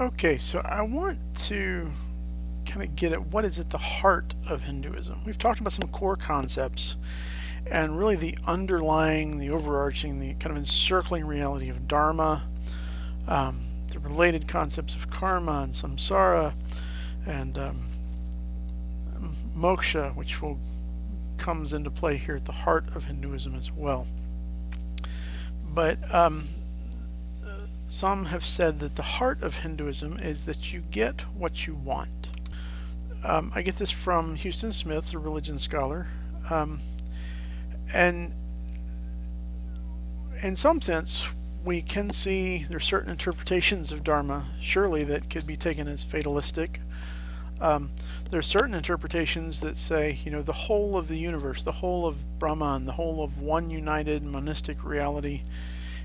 Okay, so I want to kind of get at what is at the heart of Hinduism. We've talked about some core concepts and really the underlying, the overarching, the kind of encircling reality of Dharma, the related concepts of karma and samsara, and moksha, which will comes into play here at the heart of Hinduism as well. But some have said that the heart of Hinduism is that you get what you want. I get this from Houston Smith, a religion scholar, and in some sense, we can see there's certain interpretations of Dharma, surely, that could be taken as fatalistic. There's certain interpretations that say, the whole of the universe, the whole of Brahman, the whole of one united monistic reality,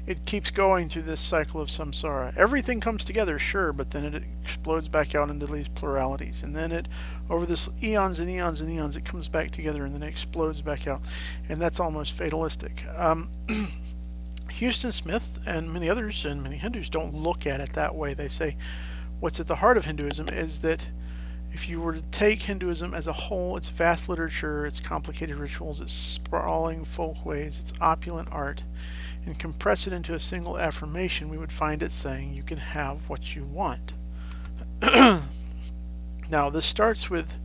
it keeps going through this cycle of samsara. Everything comes together, sure, but then it explodes back out into these pluralities. And then over this eons and eons and eons, it comes back together and then it explodes back out. And that's almost fatalistic. Houston Smith and many others and many Hindus don't look at it that way. They say what's at the heart of Hinduism is that if you were to take Hinduism as a whole, its vast literature, its complicated rituals, its sprawling folkways, its opulent art, and compress it into a single affirmation, we would find it saying you can have what you want. Now, this starts with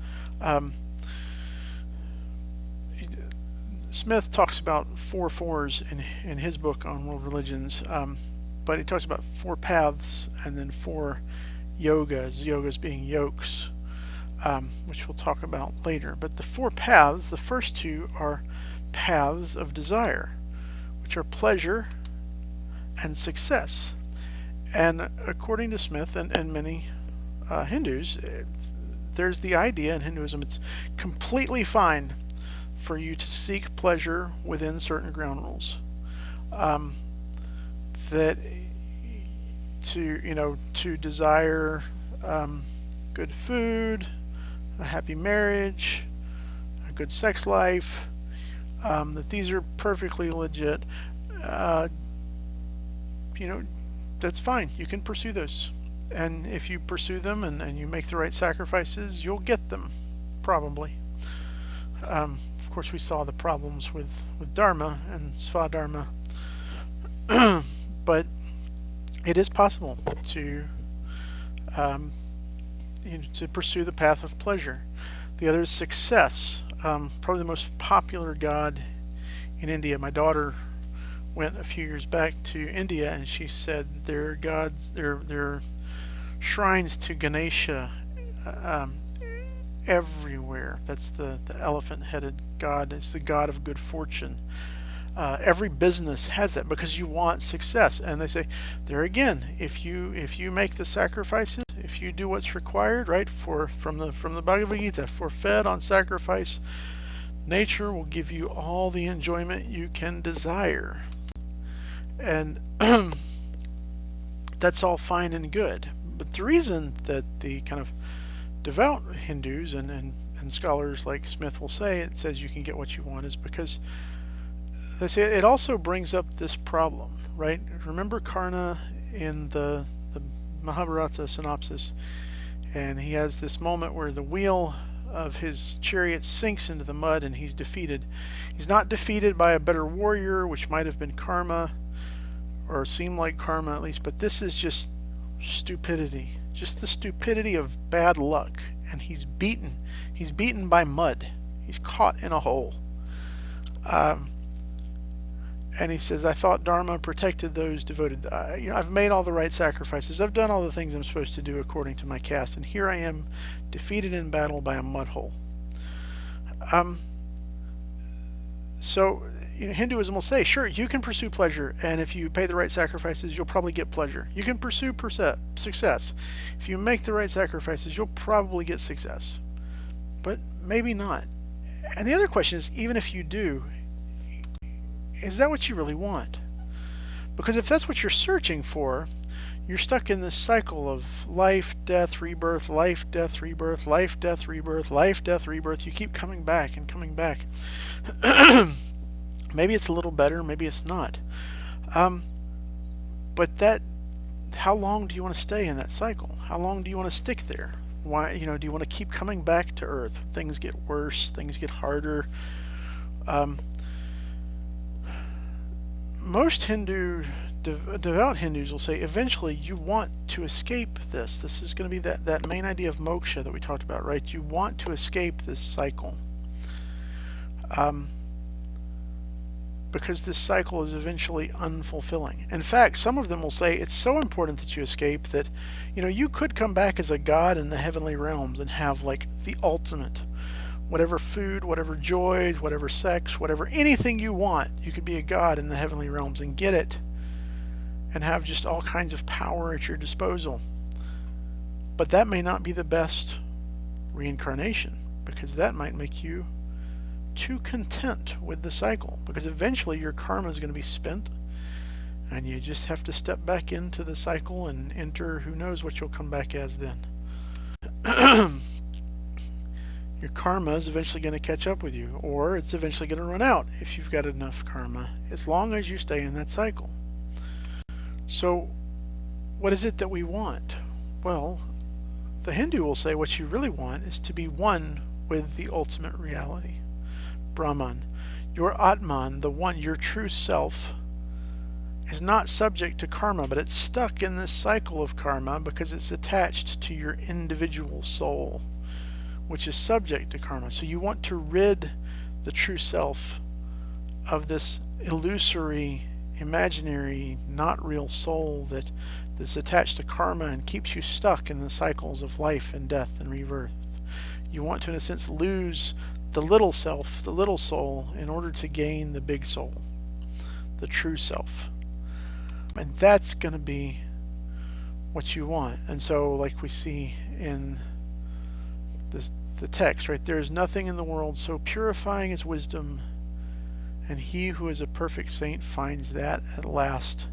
Smith talks about four fours in his book on world religions, but he talks about four paths and then four yogas being yokes, which we'll talk about later. But the four paths, the first two are paths of desire, which are pleasure and success. And according to Smith and many Hindus, there's the idea in Hinduism it's completely fine for you to seek pleasure within certain ground rules. That to desire good food, a happy marriage, a good sex life, that these are perfectly legit. That's fine. You can pursue those. And if you pursue them and you make the right sacrifices, you'll get them, probably. Of course, we saw the problems with Dharma and Svadharma. But it is possible to pursue the path of pleasure. The other is success. Probably the most popular god in India. My daughter went a few years back to India, and she said their gods, their shrines to Ganesha, everywhere. That's the elephant-headed god. It's the god of good fortune. Every business has that because you want success, and they say there again, if you make the sacrifices, if you do what's required, right, from the Bhagavad Gita, for fed on sacrifice, nature will give you all the enjoyment you can desire, and that's all fine and good. But the reason that the kind of devout Hindus and scholars like Smith will say it says you can get what you want is because they say it also brings up this problem, right? Remember Karna in the Mahabharata synopsis, and he has this moment where the wheel of his chariot sinks into the mud and he's defeated. He's not defeated by a better warrior, which might have been karma, or seemed like karma at least, but this is just stupidity. Just the stupidity of bad luck. And he's beaten. He's beaten by mud. He's caught in a hole. And he says, I thought Dharma protected those devoted. I've made all the right sacrifices. I've done all the things I'm supposed to do according to my caste. And here I am, defeated in battle by a mud hole. So Hinduism will say, sure, you can pursue pleasure, and if you pay the right sacrifices, you'll probably get pleasure. You can pursue success. If you make the right sacrifices, you'll probably get success. But maybe not. And the other question is, even if you do, is that what you really want? Because if that's what you're searching for, you're stuck in this cycle of life, death, rebirth, life, death, rebirth, life, death, rebirth, life, death, rebirth. You keep coming back and coming back. Maybe it's a little better, maybe it's not. But that how long do you want to stay in that cycle? How long do you want to stick there? Why, do you want to keep coming back to Earth? Things get worse, things get harder. Most devout Hindus will say eventually you want to escape this. This is going to be that main idea of moksha that we talked about, right? You want to escape this cycle. Because this cycle is eventually unfulfilling. In fact, some of them will say it's so important that you escape that, you could come back as a god in the heavenly realms and have like the ultimate, whatever food, whatever joys, whatever sex, whatever, anything you want, you could be a god in the heavenly realms and get it and have just all kinds of power at your disposal. But that may not be the best reincarnation, because that might make you too content with the cycle, because eventually your karma is going to be spent and you just have to step back into the cycle and enter, who knows what you'll come back as then. Your karma is eventually going to catch up with you, or it's eventually going to run out if you've got enough karma, as long as you stay in that cycle. So what is it that we want? Well, the Hindu will say what you really want is to be one with the ultimate reality, Brahman. Your Atman, the one, your true self, is not subject to karma, but it's stuck in this cycle of karma because it's attached to your individual soul, which is subject to karma. So you want to rid the true self of this illusory, imaginary, not real soul that's attached to karma and keeps you stuck in the cycles of life and death and rebirth. You want to, in a sense, lose the little self, the little soul, in order to gain the big soul, the true self. And that's going to be what you want. And so, like we see in the text, right, there is nothing in the world so purifying as wisdom, and he who is a perfect saint finds that at last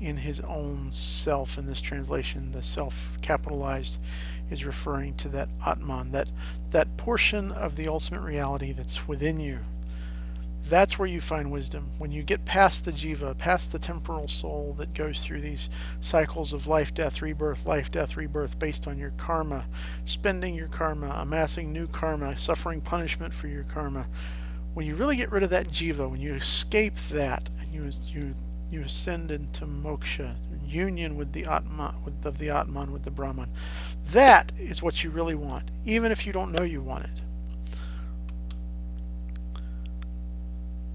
in his own self. In this translation, the self capitalized is referring to that Atman, that portion of the ultimate reality that's within you. That's where you find wisdom. When you get past the jiva, past the temporal soul that goes through these cycles of life, death, rebirth, based on your karma, spending your karma, amassing new karma, suffering punishment for your karma. When you really get rid of that jiva, when you escape that, and you ascend into moksha, union with the Atman, with the Brahman, that is what you really want, even if you don't know you want it.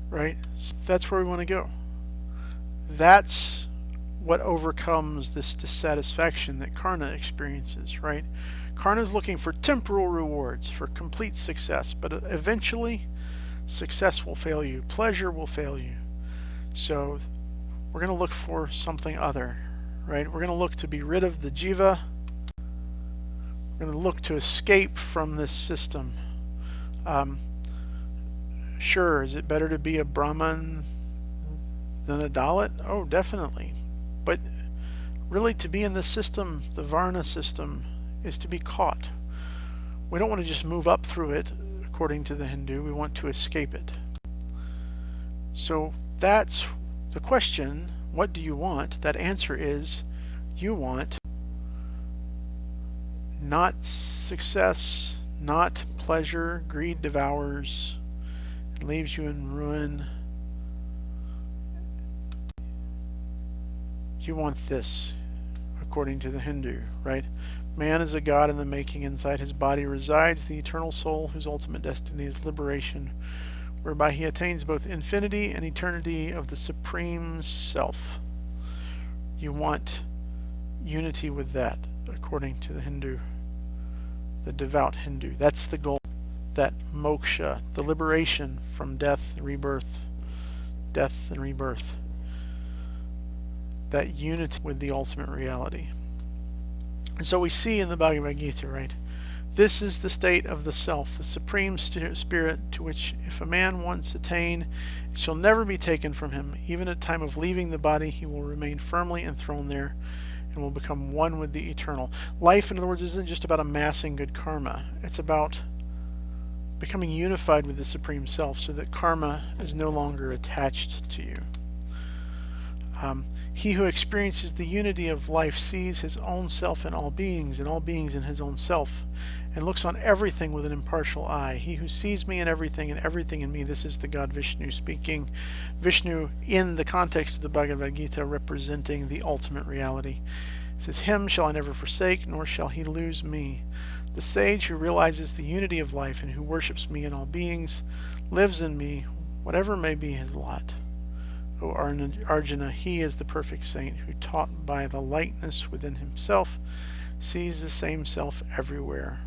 Right? So that's where we want to go. That's what overcomes this dissatisfaction that Karna experiences, right? Karna's looking for temporal rewards, for complete success, but eventually success will fail you, pleasure will fail you. So we're going to look for something other, right? We're going to look to be rid of the jiva. We're going to look to escape from this system. Sure, is it better to be a Brahman than a Dalit? Oh, definitely. But really, to be in this system, the Varna system, is to be caught. We don't want to just move up through it, according to the Hindu. We want to escape it. So that's the question. What do you want? That answer is, you want not success, not pleasure. Greed devours, it leaves you in ruin. You want this, according to the Hindu, right? Man is a god in the making. Inside his body resides the eternal soul, whose ultimate destiny is liberation, whereby he attains both infinity and eternity of the supreme self. You want unity with that, according to the Hindu, the devout Hindu. That's the goal, that moksha, the liberation from death and rebirth, that unity with the ultimate reality. And so we see in the Bhagavad Gita, right, this is the state of the self, the supreme spirit, to which if a man once attain, it shall never be taken from him. Even at time of leaving the body, he will remain firmly enthroned there and will become one with the eternal. Life, in other words, isn't just about amassing good karma. It's about becoming unified with the supreme self so that karma is no longer attached to you. He who experiences the unity of life sees his own self in all beings, and all beings in his own self, and looks on everything with an impartial eye. He who sees me in everything and everything in me, this is the God Vishnu speaking. Vishnu, in the context of the Bhagavad Gita, representing the ultimate reality. It says, him shall I never forsake, nor shall he lose me. The sage who realizes the unity of life and who worships me in all beings, lives in me, whatever may be his lot. O Arjuna, he is the perfect saint who, taught by the likeness within himself, sees the same self everywhere.